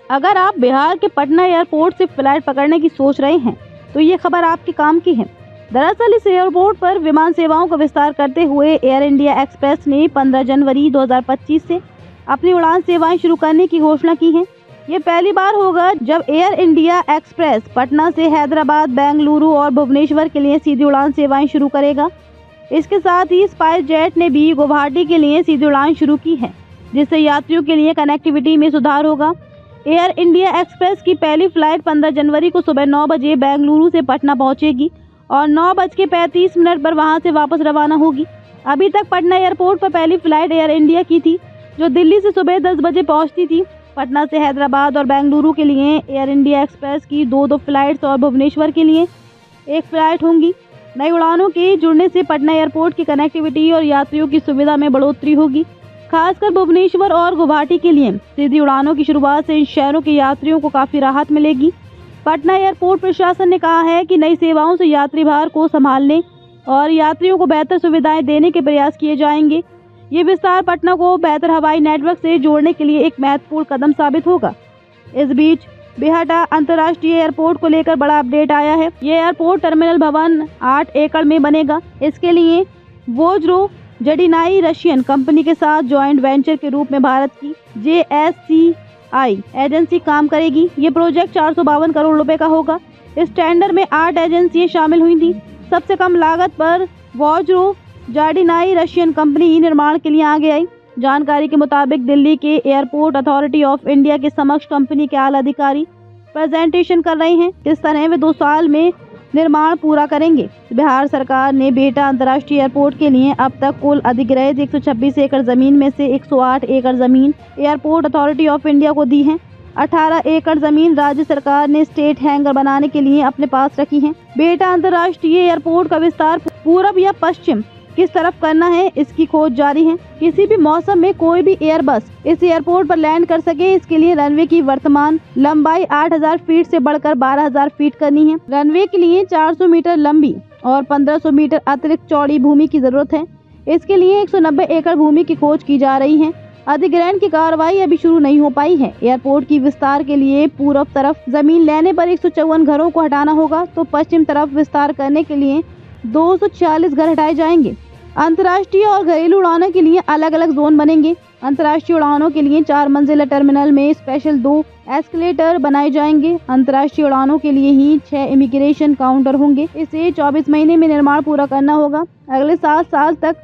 अगर आप बिहार के पटना एयरपोर्ट से फ्लाइट पकड़ने की सोच रहे हैं तो ये खबर आपके काम की है। दरअसल इस एयरपोर्ट पर विमान सेवाओं का विस्तार करते हुए एयर इंडिया एक्सप्रेस ने 15 जनवरी 2025 से अपनी उड़ान सेवाएं शुरू करने की घोषणा की है। ये पहली बार होगा जब एयर इंडिया एक्सप्रेस पटना से हैदराबाद, बेंगलुरु और भुवनेश्वर के लिए सीधी उड़ान सेवाएं शुरू करेगा। इसके साथ ही स्पाइस जेट ने भी गुवाहाटी के लिए सीधी उड़ान शुरू की है, जिससे यात्रियों के लिए कनेक्टिविटी में सुधार होगा। एयर इंडिया एक्सप्रेस की पहली फ्लाइट 15 जनवरी को सुबह 9 बजे बेंगलुरु से पटना पहुंचेगी और 9:35 पर वहां से वापस रवाना होगी। अभी तक पटना एयरपोर्ट पर पहली फ्लाइट एयर इंडिया की थी, जो दिल्ली से सुबह 10 बजे पहुंचती थी। पटना से हैदराबाद और बेंगलुरु के लिए एयर इंडिया एक्सप्रेस की दो फ्लाइट्स और भुवनेश्वर के लिए एक फ्लाइट होंगी। नई उड़ानों के जुड़ने से पटना एयरपोर्ट की कनेक्टिविटी और यात्रियों की सुविधा में बढ़ोतरी होगी। खासकर भुवनेश्वर और गुवाहाटी के लिए सीधी उड़ानों की शुरुआत से इन शहरों के यात्रियों को काफ़ी राहत मिलेगी। पटना एयरपोर्ट प्रशासन ने कहा है कि नई सेवाओं से यात्री भार को संभालने और यात्रियों को बेहतर सुविधाएं देने के प्रयास किए जाएंगे। ये विस्तार पटना को बेहतर हवाई नेटवर्क से जोड़ने के लिए एक महत्वपूर्ण कदम साबित होगा। इस बीच बिहाटा अंतर्राष्ट्रीय एयरपोर्ट को लेकर बड़ा अपडेट आया है। ये एयरपोर्ट टर्मिनल भवन 8 एकड़ में बनेगा। इसके लिए वोज्रो जडिनाई रशियन कंपनी के साथ जॉइंट वेंचर के रूप में भारत की JSCI एजेंसी काम करेगी। ये प्रोजेक्ट 452 करोड़ रुपए का होगा। इस टेंडर में 8 एजेंसियां शामिल हुई थी। सबसे कम लागत पर वोज्रो जडिनाई रशियन कंपनी ही निर्माण के लिए आगे आई। जानकारी के मुताबिक दिल्ली के एयरपोर्ट अथॉरिटी ऑफ इंडिया के समक्ष कंपनी के आला अधिकारी प्रेजेंटेशन कर रहे हैं। किस तरह वे 2 साल में निर्माण पूरा करेंगे। बिहार सरकार ने बिहटा अंतर्राष्ट्रीय एयरपोर्ट के लिए अब तक कुल अधिग्रहित 126 एकड़ जमीन में से 108 एकड़ जमीन एयरपोर्ट अथॉरिटी ऑफ इंडिया को दी है। 18 एकड़ जमीन राज्य सरकार ने स्टेट हैंगर बनाने के लिए अपने पास रखी है। बिहटा अंतर्राष्ट्रीय एयरपोर्ट का विस्तार पूरब या पश्चिम किस तरफ करना है, इसकी खोज जारी है। किसी भी मौसम में कोई भी एयरबस इस एयरपोर्ट पर लैंड कर सके, इसके लिए रनवे की वर्तमान लंबाई 8000 फीट से बढ़कर 12000 फीट करनी है। रनवे के लिए 400 मीटर लंबी और 1500 मीटर अतिरिक्त चौड़ी भूमि की जरूरत है। इसके लिए 190 एकड़ भूमि की खोज की जा रही है। अधिग्रहण की कार्रवाई अभी शुरू नहीं हो पाई है। एयरपोर्ट की विस्तार के लिए पूर्व तरफ जमीन लेने पर 154 घरों को हटाना होगा, तो पश्चिम तरफ विस्तार करने के लिए 246 घर हटाए जाएंगे। अंतर्राष्ट्रीय और घरेलू उड़ानों के लिए अलग अलग जोन बनेंगे। अंतर्राष्ट्रीय उड़ानों के लिए 4 मंजिला टर्मिनल में स्पेशल 2 एस्केलेटर बनाए जाएंगे। अंतर्राष्ट्रीय उड़ानों के लिए ही 6 इमिग्रेशन काउंटर होंगे। इसे 24 महीने में निर्माण पूरा करना होगा। अगले 7 साल तक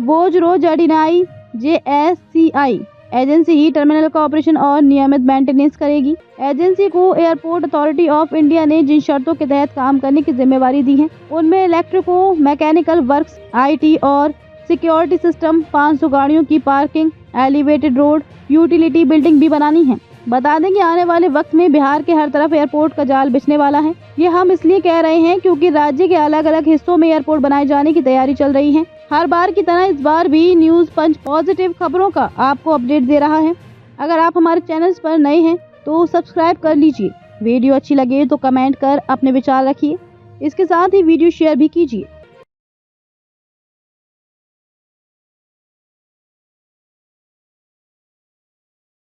वोज्रो जडिनाई JSCI एजेंसी ही टर्मिनल का ऑपरेशन और नियमित मेंटेनेंस करेगी। एजेंसी को एयरपोर्ट अथॉरिटी ऑफ इंडिया ने जिन शर्तों के तहत काम करने की जिम्मेवारी दी है, उनमें इलेक्ट्रिको मैकेनिकल वर्क्स, IT और सिक्योरिटी सिस्टम, 500 गाड़ियों की parking, elevated road, utility building भी बनानी है। बता दें कि आने वाले वक्त में बिहार के हर तरफ एयरपोर्ट का जाल बिछने वाला है। ये हम इसलिए कह रहे हैं क्योंकि राज्य के अलग अलग हिस्सों में एयरपोर्ट बनाए जाने की तैयारी चल रही है। हर बार की तरह इस बार भी न्यूज़ पंच पॉजिटिव खबरों का आपको अपडेट दे रहा है। अगर आप हमारे चैनल पर नए हैं तो सब्सक्राइब कर लीजिए। वीडियो अच्छी लगे तो कमेंट कर अपने विचार रखिए। इसके साथ ही वीडियो शेयर भी कीजिए।